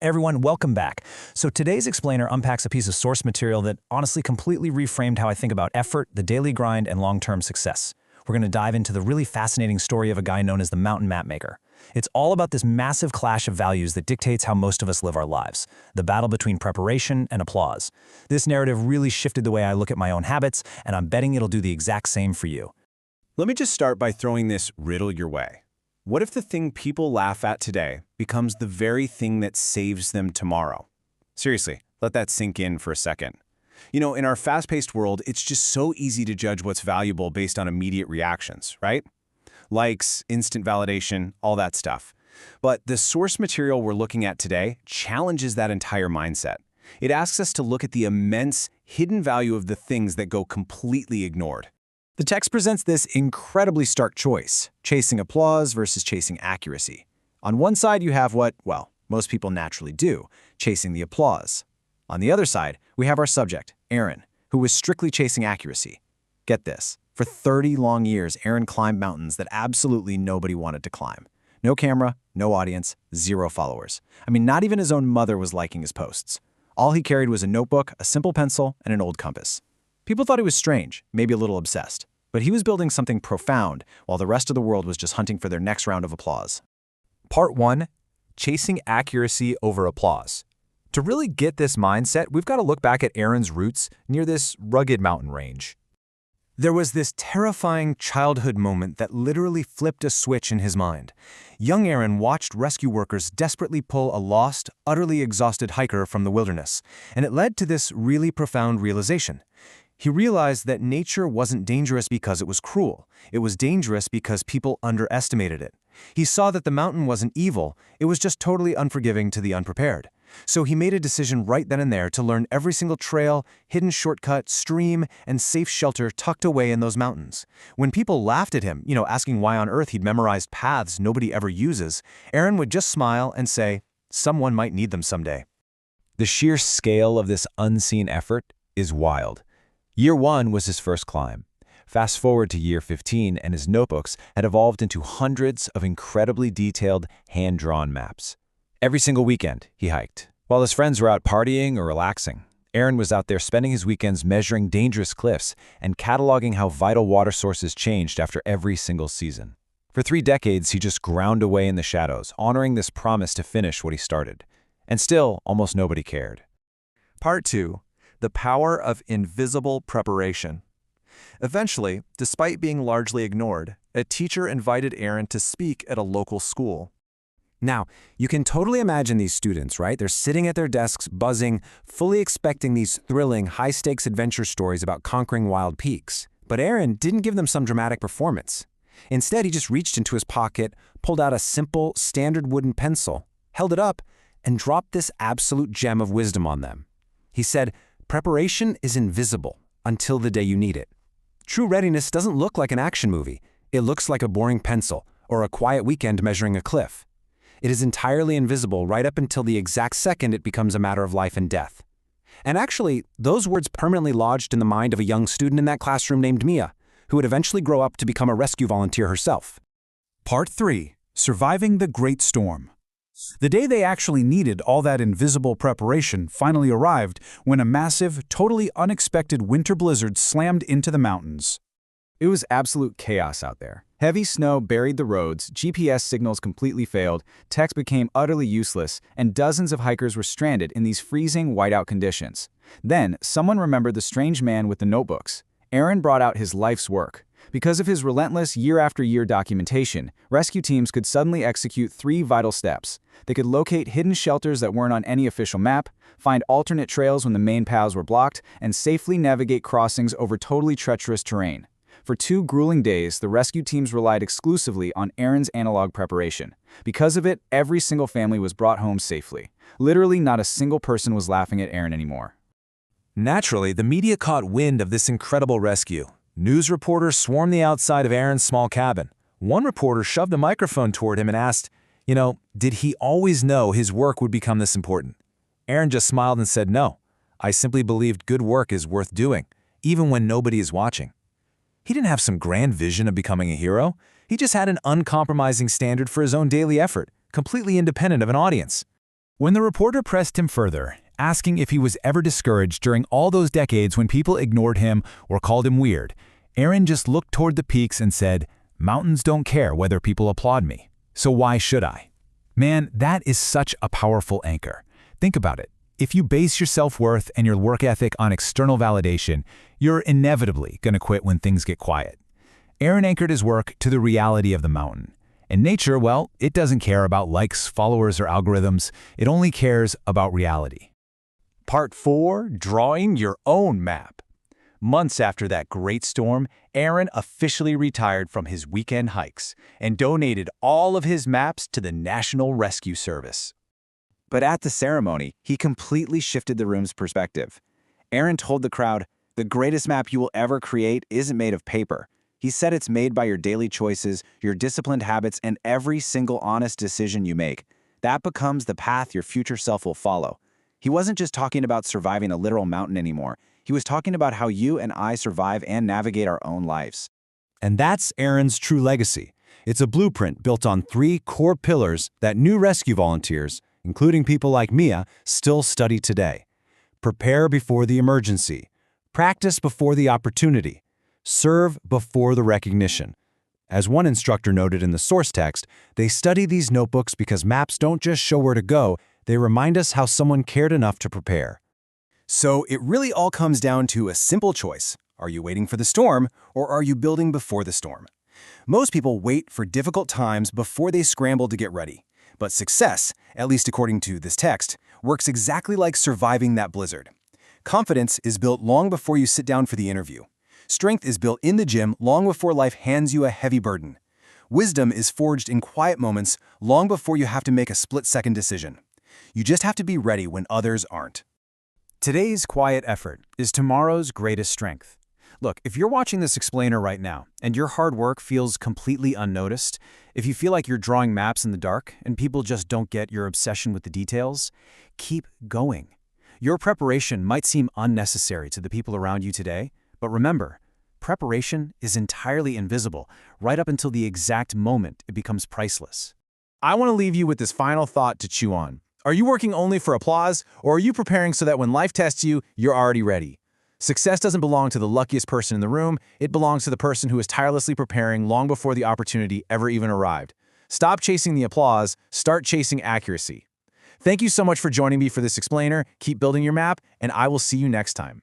Everyone, welcome back. So today's explainer unpacks a piece of source material that honestly completely reframed how I think about effort, the daily grind, and long-term success. We're going to dive into the really fascinating story of a guy known as the mountain mapmaker. It's all about this massive clash of values that dictates how most of us live our lives, the battle between preparation and applause. This narrative really shifted the way I look at my own habits, and I'm betting it'll do the exact same for you. Let me just start by throwing this riddle your way. What if the thing people laugh at today becomes the very thing that saves them tomorrow? Seriously, let that sink in for a second. You know, in our fast-paced world, it's just so easy to judge what's valuable based on immediate reactions, right? Likes, instant validation, all that stuff. But the source material we're looking at today challenges that entire mindset. It asks us to look at the immense, hidden value of the things that go completely ignored. The text presents this incredibly stark choice, chasing applause versus chasing accuracy. On one side, you have what, well, most people naturally do, chasing the applause. On the other side, we have our subject, Aaron, who was strictly chasing accuracy. Get this, for 30 long years, Aaron climbed mountains that absolutely nobody wanted to climb. No camera, no audience, 0 followers. I mean, not even his own mother was liking his posts. All he carried was a notebook, a simple pencil, and an old compass. People thought he was strange, maybe a little obsessed. But he was building something profound, while the rest of the world was just hunting for their next round of applause. Part 1. Chasing accuracy over applause. To really get this mindset, we've got to look back at Aaron's roots near this rugged mountain range. There was this terrifying childhood moment that literally flipped a switch in his mind. Young Aaron watched rescue workers desperately pull a lost, utterly exhausted hiker from the wilderness, and it led to this really profound realization. He realized that nature wasn't dangerous because it was cruel. It was dangerous because people underestimated it. He saw that the mountain wasn't evil, it was just totally unforgiving to the unprepared. So he made a decision right then and there to learn every single trail, hidden shortcut, stream, and safe shelter tucked away in those mountains. When people laughed at him, asking why on earth he'd memorized paths nobody ever uses, Aaron would just smile and say, someone might need them someday. The sheer scale of this unseen effort is wild. Year 1 was his first climb. Fast forward to year 15, and his notebooks had evolved into hundreds of incredibly detailed, hand-drawn maps. Every single weekend, he hiked. While his friends were out partying or relaxing, Aaron was out there spending his weekends measuring dangerous cliffs and cataloging how vital water sources changed after every single season. For 3 decades, he just ground away in the shadows, honoring this promise to finish what he started. And still, almost nobody cared. Part 2. The power of invisible preparation. Eventually, despite being largely ignored, a teacher invited Aaron to speak at a local school. Now, you can totally imagine these students, right? They're sitting at their desks, buzzing, fully expecting these thrilling, high-stakes adventure stories about conquering wild peaks. But Aaron didn't give them some dramatic performance. Instead, he just reached into his pocket, pulled out a simple, standard wooden pencil, held it up, and dropped this absolute gem of wisdom on them. He said, "Preparation is invisible until the day you need it. True readiness doesn't look like an action movie. It looks like a boring pencil or a quiet weekend measuring a cliff. It is entirely invisible right up until the exact second it becomes a matter of life and death." And actually, those words permanently lodged in the mind of a young student in that classroom named Mia, who would eventually grow up to become a rescue volunteer herself. Part 3. Surviving the Great Storm. The day they actually needed all that invisible preparation finally arrived when a massive, totally unexpected winter blizzard slammed into the mountains. It was absolute chaos out there. Heavy snow buried the roads, GPS signals completely failed, text became utterly useless, and dozens of hikers were stranded in these freezing, whiteout conditions. Then, someone remembered the strange man with the notebooks. Aaron brought out his life's work. Because of his relentless year-after-year documentation, rescue teams could suddenly execute 3 vital steps. They could locate hidden shelters that weren't on any official map, find alternate trails when the main paths were blocked, and safely navigate crossings over totally treacherous terrain. For 2 grueling days, the rescue teams relied exclusively on Aaron's analog preparation. Because of it, every single family was brought home safely. Literally, not a single person was laughing at Aaron anymore. Naturally, the media caught wind of this incredible rescue. News reporters swarmed the outside of Aaron's small cabin. One reporter shoved a microphone toward him and asked, did he always know his work would become this important? Aaron just smiled and said, "No, I simply believed good work is worth doing, even when nobody is watching." He didn't have some grand vision of becoming a hero. He just had an uncompromising standard for his own daily effort, completely independent of an audience. When the reporter pressed him further, asking if he was ever discouraged during all those decades when people ignored him or called him weird, Aaron just looked toward the peaks and said, "Mountains don't care whether people applaud me, so why should I?" Man, that is such a powerful anchor. Think about it. If you base your self-worth and your work ethic on external validation, you're inevitably going to quit when things get quiet. Aaron anchored his work to the reality of the mountain. And nature, well, it doesn't care about likes, followers, or algorithms. It only cares about reality. Part 4, Drawing Your Own Map. Months after that great storm, Aaron officially retired from his weekend hikes and donated all of his maps to the National Rescue Service. But at the ceremony, he completely shifted the room's perspective. Aaron told the crowd, "The greatest map you will ever create isn't made of paper." He said it's made by your daily choices, your disciplined habits, and every single honest decision you make. That becomes the path your future self will follow. He wasn't just talking about surviving a literal mountain anymore. He was talking about how you and I survive and navigate our own lives. And that's Aaron's true legacy. It's a blueprint built on 3 core pillars that new rescue volunteers, including people like Mia, still study today. Prepare before the emergency. Practice before the opportunity. Serve before the recognition. As one instructor noted in the source text, they study these notebooks because maps don't just show where to go, they remind us how someone cared enough to prepare. So it really all comes down to a simple choice. Are you waiting for the storm, or are you building before the storm? Most people wait for difficult times before they scramble to get ready. But success, at least according to this text, works exactly like surviving that blizzard. Confidence is built long before you sit down for the interview. Strength is built in the gym long before life hands you a heavy burden. Wisdom is forged in quiet moments long before you have to make a split-second decision. You just have to be ready when others aren't. Today's quiet effort is tomorrow's greatest strength. Look, if you're watching this explainer right now and your hard work feels completely unnoticed, if you feel like you're drawing maps in the dark and people just don't get your obsession with the details, keep going. Your preparation might seem unnecessary to the people around you today, but remember, preparation is entirely invisible right up until the exact moment it becomes priceless. I want to leave you with this final thought to chew on. Are you working only for applause, or are you preparing so that when life tests you, you're already ready? Success doesn't belong to the luckiest person in the room. It belongs to the person who is tirelessly preparing long before the opportunity ever even arrived. Stop chasing the applause. Start chasing accuracy. Thank you so much for joining me for this explainer. Keep building your map, and I will see you next time.